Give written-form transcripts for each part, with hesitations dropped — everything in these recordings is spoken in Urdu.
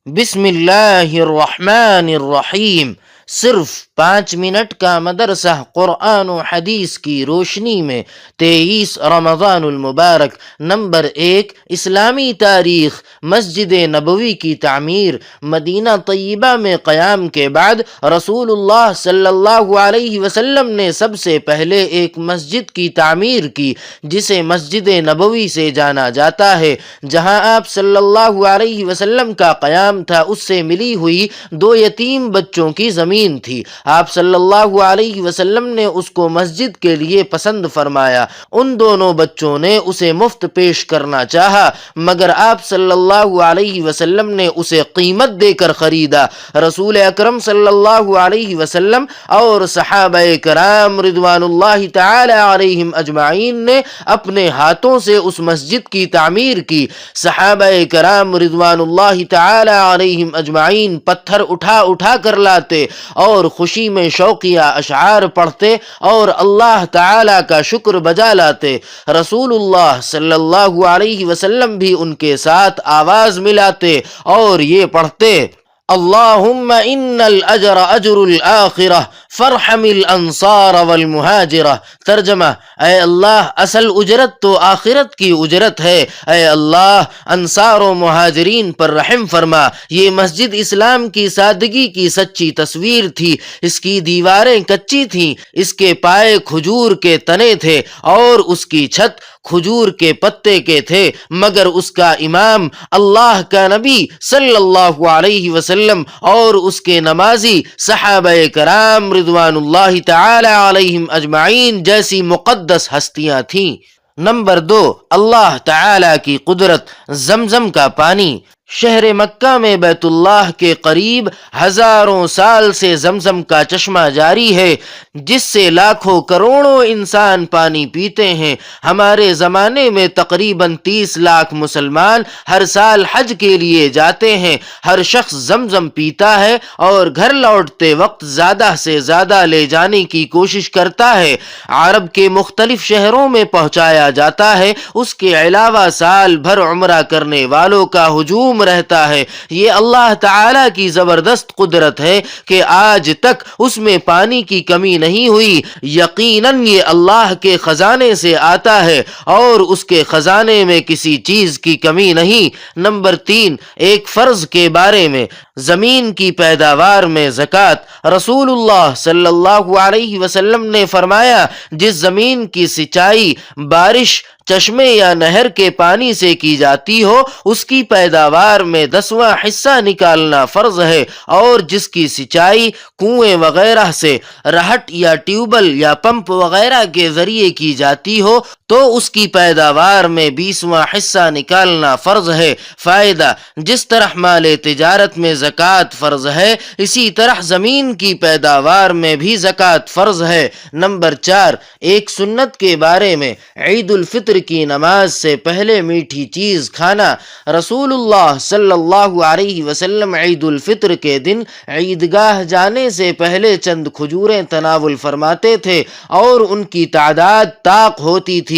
بسم اللہ الرحمن الرحیم۔ صرف 5 منٹ کا مدرسہ قرآن و حدیث کی روشنی میں 23 رمضان المبارک۔ نمبر 1، اسلامی تاریخ۔ مسجد نبوی کی تعمیر۔ مدینہ طیبہ میں قیام کے بعد رسول اللہ صلی اللہ علیہ وسلم نے سب سے پہلے ایک مسجد کی تعمیر کی جسے مسجد نبوی سے جانا جاتا ہے، جہاں آپ صلی اللہ علیہ وسلم کا قیام تھا۔ اس سے ملی ہوئی 2 یتیم بچوں کی زمین تھی۔ آپ صلی اللہ علیہ وسلم نے اس کو مسجد کے لیے پسند فرمایا۔ ان دونوں بچوں نے اسے مفت پیش کرنا چاہا، مگر آپ صلی اللہ علیہ وسلم نے اسے قیمت دے کر خریدا۔ رسول اکرم صلی اللہ علیہ وسلم اور صحابہ کرام رضوان اللہ تعالی علیہم اجمعین نے اپنے ہاتھوں سے اس مسجد کی تعمیر کی۔ صحابہ کرام رضوان اللہ تعالی علیہم اجمعین پتھر اٹھا اٹھا کر لاتے اور خوشی میں شوقیہ اشعار پڑھتے اور اللہ تعالی کا شکر بجا لاتے۔ رسول اللہ صلی اللہ علیہ وسلم بھی ان کے ساتھ آواز ملاتے اور یہ پڑھتے: اللہم ان الاجر اجر الآخرہ فرحم الانصار والمہاجرہ۔ ترجمہ: اے اللہ، اصل اجرت تو آخرت کی اجرت ہے، اے اللہ انصار و مہاجرین پر رحم فرما۔ یہ مسجد اسلام کی سادگی کی سچی تصویر تھی۔ اس کی دیواریں کچی تھیں، اس کے پائے کھجور کے تنے تھے اور اس کی چھت کھجور کے پتے کے تھے، مگر اس کا امام اللہ کا نبی صلی اللہ علیہ وسلم اور اس کے نمازی صحابہ کرام رضوان اللہ تعالی علیہم اجمعین جیسی مقدس ہستیاں تھیں۔ نمبر 2، اللہ تعالی کی قدرت۔ زمزم کا پانی۔ شہر مکہ میں بیت اللہ کے قریب ہزاروں سال سے زمزم کا چشمہ جاری ہے، جس سے لاکھوں کروڑوں انسان پانی پیتے ہیں۔ ہمارے زمانے میں تقریباً 30 لاکھ مسلمان ہر سال حج کے لیے جاتے ہیں۔ ہر شخص زمزم پیتا ہے اور گھر لوٹتے وقت زیادہ سے زیادہ لے جانے کی کوشش کرتا ہے۔ عرب کے مختلف شہروں میں پہنچایا جاتا ہے۔ اس کے علاوہ سال بھر عمرہ کرنے والوں کا ہجوم رہتا ہے۔ یہ اللہ تعالی کی زبردست قدرت ہے کہ آج تک اس میں پانی کی کمی نہیں ہوئی۔ یقیناً یہ اللہ کے خزانے سے آتا ہے اور اس کے خزانے میں کسی چیز کی کمی نہیں۔ نمبر 3، ایک فرض کے بارے میں۔ زمین کی پیداوار میں زکوٰۃ۔ رسول اللہ صلی اللہ علیہ وسلم نے فرمایا: جس زمین کی سینچائی بارش، چشمے یا نہر کے پانی سے کی جاتی ہو، اس کی پیداوار میں 10واں حصہ نکالنا فرض ہے، اور جس کی سینچائی کنویں وغیرہ سے، رہٹ یا ٹیوبل یا پمپ وغیرہ کے ذریعے کی جاتی ہو تو اس کی پیداوار میں 20واں حصہ نکالنا فرض ہے۔ فائدہ: جس طرح مال تجارت میں زکوٰۃ فرض ہے، اسی طرح زمین کی پیداوار میں بھی زکوٰۃ فرض ہے۔ نمبر 4، ایک سنت کے بارے میں۔ عید الفطر کی نماز سے پہلے میٹھی چیز کھانا۔ رسول اللہ صلی اللہ علیہ وسلم عید الفطر کے دن عیدگاہ جانے سے پہلے چند کھجوریں تناول فرماتے تھے اور ان کی تعداد طاق ہوتی تھی،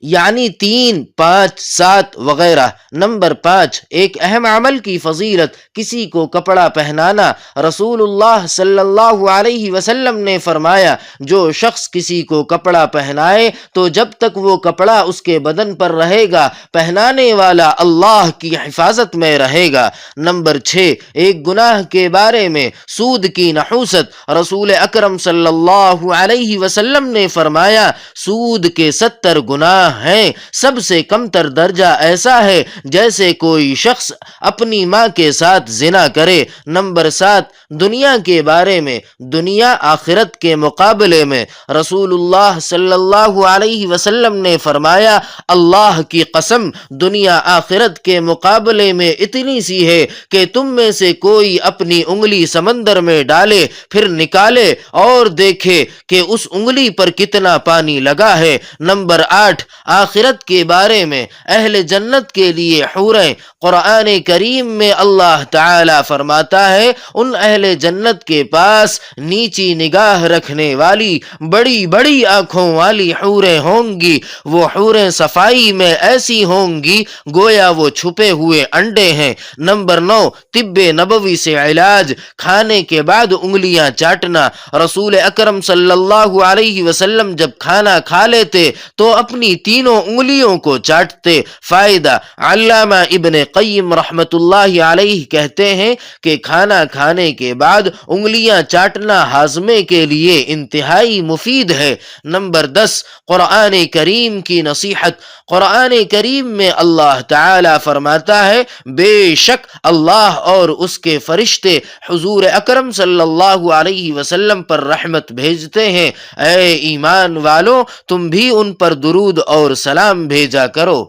یعنی 3، 5، 7 وغیرہ۔ نمبر 5، ایک اہم عمل کی فضیلت، کسی کو کپڑا پہنانا۔ رسول اللہ صلی اللہ علیہ وسلم نے فرمایا: جو شخص کسی کو کپڑا پہنائے تو جب تک وہ کپڑا اس کے بدن پر رہے گا، پہنانے والا اللہ کی حفاظت میں رہے گا۔ نمبر 6، ایک گناہ کے بارے میں۔ سود کی نحوست۔ رسول اکرم صلی اللہ علیہ وسلم نے فرمایا: سود کے 70 گناہ ہیں، سب سے کم تر درجہ ایسا ہے جیسے کوئی شخص اپنی ماں کے ساتھ زنا کرے۔ نمبر 7، دنیا کے بارے میں۔ دنیا آخرت کے مقابلے میں۔ رسول اللہ صلی اللہ علیہ وسلم نے فرمایا: اللہ کی قسم، دنیا آخرت کے مقابلے میں اتنی سی ہے کہ تم میں سے کوئی اپنی انگلی سمندر میں ڈالے، پھر نکالے اور دیکھے کہ اس انگلی پر کتنا پانی لگا ہے۔ نمبر 8 آخرت کے بارے میں اہل جنت کے لیے حوریں، قرآن کریم میں اللہ تعالی فرماتا ہے ان اہل جنت کے پاس نیچی نگاہ رکھنے والی بڑی بڑی آنکھوں والی حوریں ہوں گی۔ وہ حوریں صفائی میں ایسی ہوں گی گویا وہ چھپے ہوئے انڈے ہیں۔ نمبر 9، طب نبوی سے علاج، کھانے کے بعد انگلیاں چاٹنا۔ رسول اکرم صلی اللہ علیہ وسلم جب کھانا کھا لیتے تو اپنی تینوں انگلیوں کو چاٹتے۔ فائدہ، علامہ ابن قیم رحمت اللہ علیہ کہتے ہیں کہ کھانا کھانے کے بعد انگلیاں چاٹنا ہاضمے کے لیے انتہائی مفید ہے۔ نمبر 10، قرآن کریم کی نصیحت۔ قرآن کریم میں اللہ تعالی فرماتا ہے بے شک اللہ اور اس کے فرشتے حضور اکرم صلی اللہ علیہ وسلم پر رحمت بھیجتے ہیں۔ اے ایمان والو، تم بھی ان پر درود اور سلام بھیجا کرو۔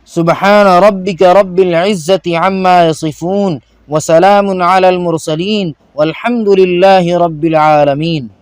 سبحان ربك رب العزة عما يصفون وسلام على المرسلين والحمد لله رب العالمين۔